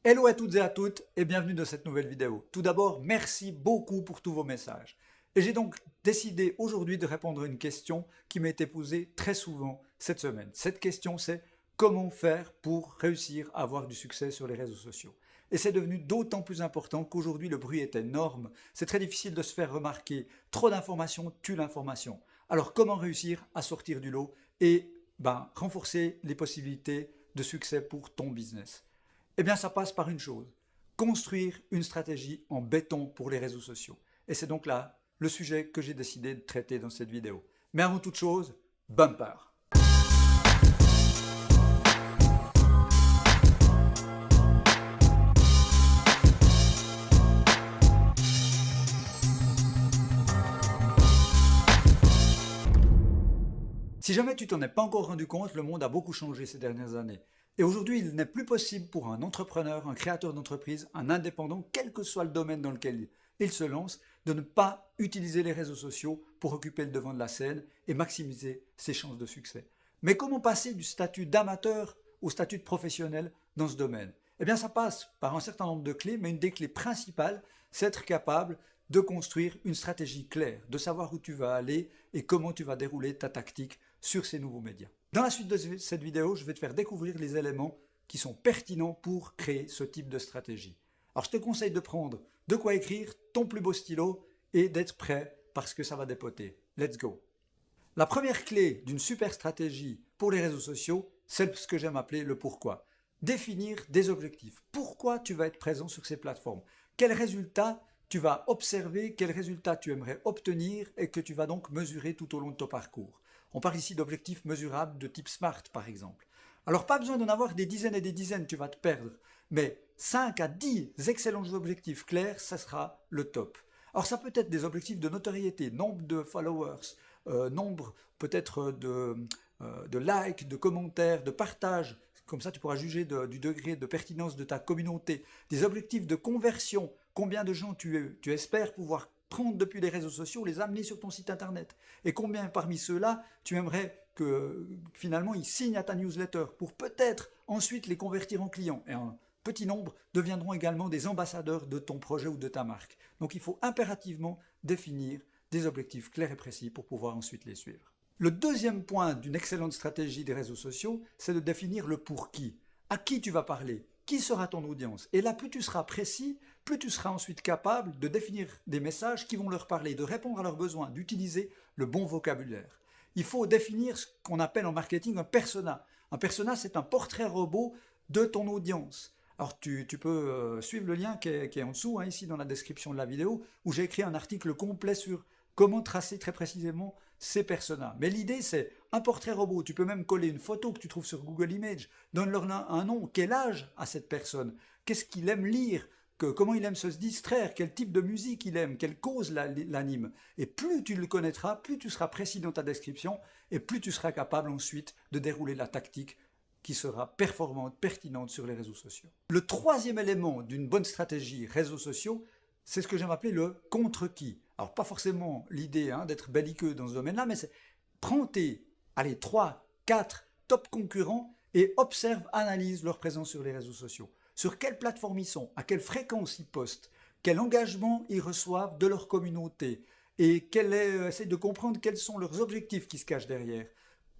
Hello à toutes et à toutes et bienvenue dans cette nouvelle vidéo. Tout d'abord, merci beaucoup pour tous vos messages. Et j'ai donc décidé aujourd'hui de répondre à une question qui m'a été posée très souvent cette semaine. Cette question c'est comment faire pour réussir à avoir du succès sur les réseaux sociaux. Et c'est devenu d'autant plus important qu'aujourd'hui le bruit est énorme, c'est très difficile de se faire remarquer, trop d'informations tue l'information. Alors comment réussir à sortir du lot et renforcer les possibilités de succès pour ton business? Eh bien, ça passe par une chose, construire une stratégie en béton pour les réseaux sociaux. Et c'est donc là le sujet que j'ai décidé de traiter dans cette vidéo. Mais avant toute chose, bumper! Si jamais tu t'en es pas encore rendu compte, le monde a beaucoup changé ces dernières années. Et aujourd'hui, il n'est plus possible pour un entrepreneur, un créateur d'entreprise, un indépendant, quel que soit le domaine dans lequel il se lance, de ne pas utiliser les réseaux sociaux pour occuper le devant de la scène et maximiser ses chances de succès. Mais comment passer du statut d'amateur au statut de professionnel dans ce domaine? Eh bien, ça passe par un certain nombre de clés, mais une des clés principales, c'est être capable de construire une stratégie claire, de savoir où tu vas aller et comment tu vas dérouler ta tactique sur ces nouveaux médias. Dans la suite de cette vidéo, je vais te faire découvrir les éléments qui sont pertinents pour créer ce type de stratégie. Alors je te conseille de prendre de quoi écrire, ton plus beau stylo et d'être prêt parce que ça va dépoter. Let's go! La première clé d'une super stratégie pour les réseaux sociaux, c'est ce que j'aime appeler le pourquoi. Définir des objectifs. Pourquoi tu vas être présent sur ces plateformes? Quels résultats tu vas observer, quels résultats tu aimerais obtenir et que tu vas donc mesurer tout au long de ton parcours. On parle ici d'objectifs mesurables de type SMART par exemple. Alors pas besoin d'en avoir des dizaines et des dizaines, tu vas te perdre, mais 5 à 10 excellents objectifs clairs, ça sera le top. Alors ça peut être des objectifs de notoriété, nombre de followers, nombre peut-être de likes, de commentaires, de partages. Comme ça, tu pourras juger du degré de pertinence de ta communauté. Des objectifs de conversion. Combien de gens tu espères pouvoir prendre depuis les réseaux sociaux, les amener sur ton site internet. Et combien parmi ceux-là, tu aimerais que finalement ils signent à ta newsletter pour peut-être ensuite les convertir en clients. Et un petit nombre deviendront également des ambassadeurs de ton projet ou de ta marque. Donc il faut impérativement définir des objectifs clairs et précis pour pouvoir ensuite les suivre. Le deuxième point d'une excellente stratégie des réseaux sociaux, c'est de définir le pour qui. À qui tu vas parler? Qui sera ton audience? Et là, plus tu seras précis, plus tu seras ensuite capable de définir des messages qui vont leur parler, de répondre à leurs besoins, d'utiliser le bon vocabulaire. Il faut définir ce qu'on appelle en marketing un persona. Un persona, c'est un portrait robot de ton audience. Alors tu peux suivre le lien qui est en dessous, ici dans la description de la vidéo, où j'ai écrit un article complet sur comment tracer très précisément ces personas. Mais l'idée, c'est un portrait robot. Tu peux même coller une photo que tu trouves sur Google Images. Donne-leur un nom. Quel âge a cette personne? Qu'est-ce qu'il aime lire? Comment il aime se distraire? Quel type de musique il aime? Quelle cause l'anime? Et plus tu le connaîtras, plus tu seras précis dans ta description et plus tu seras capable ensuite de dérouler la tactique qui sera performante, pertinente sur les réseaux sociaux. Le troisième élément d'une bonne stratégie réseaux sociaux, c'est ce que j'aime appeler le contre-qui. Alors pas forcément l'idée d'être belliqueux dans ce domaine-là, mais c'est prends tes 3, 4 top concurrents et observe, analyse leur présence sur les réseaux sociaux. Sur quelle plateforme ils sont, à quelle fréquence ils postent, quel engagement ils reçoivent de leur communauté et essaye de comprendre quels sont leurs objectifs qui se cachent derrière.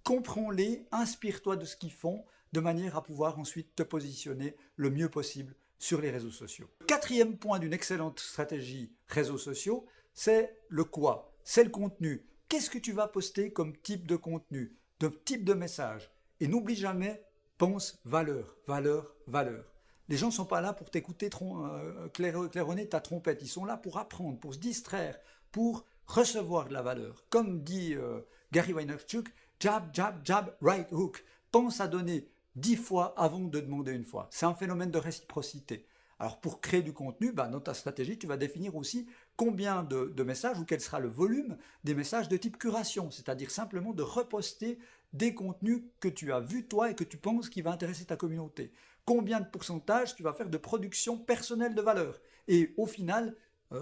Comprends-les, inspire-toi de ce qu'ils font de manière à pouvoir ensuite te positionner le mieux possible sur les réseaux sociaux. Quatrième point d'une excellente stratégie réseaux sociaux, c'est le quoi, c'est le contenu. Qu'est-ce que tu vas poster comme type de contenu, de type de message? Et n'oublie jamais, pense valeur, valeur, valeur. Les gens ne sont pas là pour t'écouter claironner ta trompette, ils sont là pour apprendre, pour se distraire, pour recevoir de la valeur. Comme dit Gary Vaynerchuk, jab, jab, jab, right hook. Pense à donner 10 fois avant de demander une fois. C'est un phénomène de réciprocité. Alors pour créer du contenu, dans ta stratégie, tu vas définir aussi combien de messages ou quel sera le volume des messages de type curation, c'est-à-dire simplement de reposter des contenus que tu as vus toi et que tu penses qui va intéresser ta communauté. Combien de pourcentage tu vas faire de production personnelle de valeur. Et au final,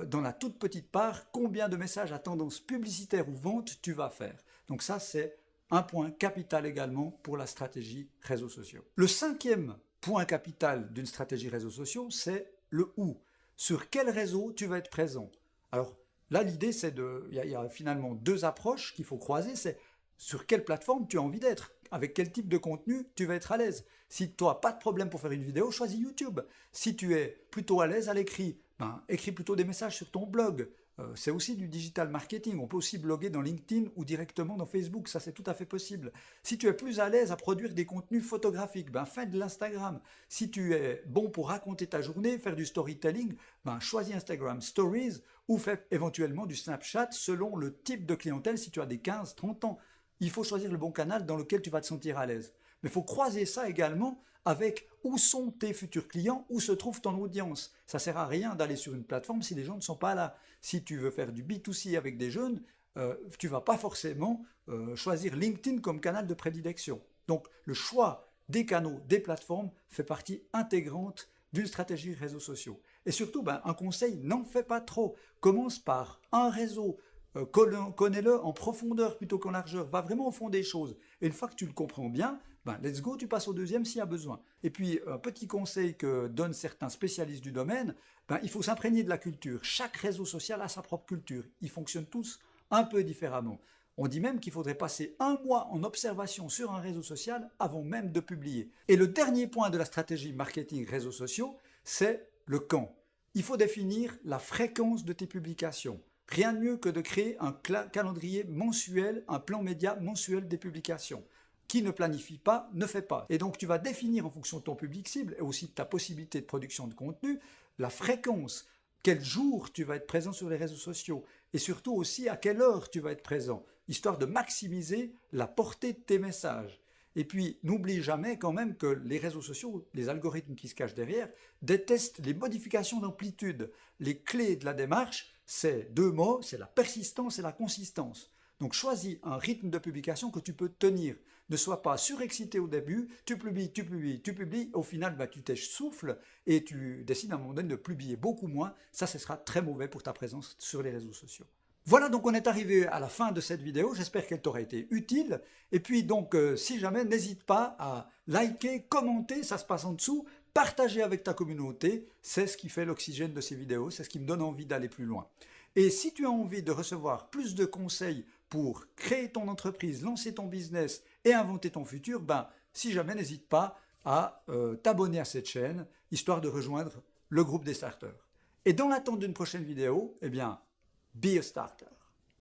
dans la toute petite part, combien de messages à tendance publicitaire ou vente tu vas faire. Donc ça, c'est un point capital également pour la stratégie réseaux sociaux. Le cinquième point capital d'une stratégie réseaux sociaux, c'est le où. Sur quel réseau tu vas être présent? Alors là, l'idée, c'est il y a finalement deux approches qu'il faut croiser, c'est sur quelle plateforme tu as envie d'être, avec quel type de contenu tu vas être à l'aise. Si tu n'as pas de problème pour faire une vidéo, choisis YouTube. Si tu es plutôt à l'aise à l'écrit, ben, écris plutôt des messages sur ton blog. C'est aussi du digital marketing. On peut aussi bloguer dans LinkedIn ou directement dans Facebook. Ça, c'est tout à fait possible. Si tu es plus à l'aise à produire des contenus photographiques, ben, fais de l'Instagram. Si tu es bon pour raconter ta journée, faire du storytelling, ben, choisis Instagram Stories ou fais éventuellement du Snapchat selon le type de clientèle si tu as des 15-30 ans. Il faut choisir le bon canal dans lequel tu vas te sentir à l'aise. Mais il faut croiser ça également avec où sont tes futurs clients, où se trouve ton audience. Ça ne sert à rien d'aller sur une plateforme si les gens ne sont pas là. Si tu veux faire du B2C avec des jeunes, tu ne vas pas forcément choisir LinkedIn comme canal de prédilection. Donc le choix des canaux, des plateformes fait partie intégrante d'une stratégie réseaux sociaux. Et surtout, ben, un conseil, n'en fais pas trop. Commence par un réseau. Connais-le en profondeur plutôt qu'en largeur, va vraiment au fond des choses. Et une fois que tu le comprends bien, ben let's go, tu passes au deuxième s'il y a besoin. Et puis, un petit conseil que donnent certains spécialistes du domaine, ben, il faut s'imprégner de la culture. Chaque réseau social a sa propre culture. Ils fonctionnent tous un peu différemment. On dit même qu'il faudrait passer un mois en observation sur un réseau social avant même de publier. Et le dernier point de la stratégie marketing réseaux sociaux, c'est le quand. Il faut définir la fréquence de tes publications. Rien de mieux que de créer un calendrier mensuel, un plan média mensuel des publications. Qui ne planifie pas, ne fait pas. Et donc tu vas définir en fonction de ton public cible et aussi de ta possibilité de production de contenu, la fréquence, quel jour tu vas être présent sur les réseaux sociaux et surtout aussi à quelle heure tu vas être présent, histoire de maximiser la portée de tes messages. Et puis, n'oublie jamais quand même que les réseaux sociaux, les algorithmes qui se cachent derrière, détestent les modifications d'amplitude. Les clés de la démarche, c'est deux mots, c'est la persistance et la consistance. Donc choisis un rythme de publication que tu peux tenir. Ne sois pas surexcité au début, tu publies, au final bah, tu t'essouffles et tu décides à un moment donné de publier beaucoup moins. Ça, ce sera très mauvais pour ta présence sur les réseaux sociaux. Voilà, donc on est arrivé à la fin de cette vidéo, j'espère qu'elle t'aura été utile. Et puis donc, si jamais, n'hésite pas à liker, commenter, ça se passe en dessous, partager avec ta communauté, c'est ce qui fait l'oxygène de ces vidéos, c'est ce qui me donne envie d'aller plus loin. Et si tu as envie de recevoir plus de conseils pour créer ton entreprise, lancer ton business et inventer ton futur, ben, si jamais, n'hésite pas à t'abonner à cette chaîne, histoire de rejoindre le groupe des starters. Et dans l'attente d'une prochaine vidéo, eh bien, be a starter.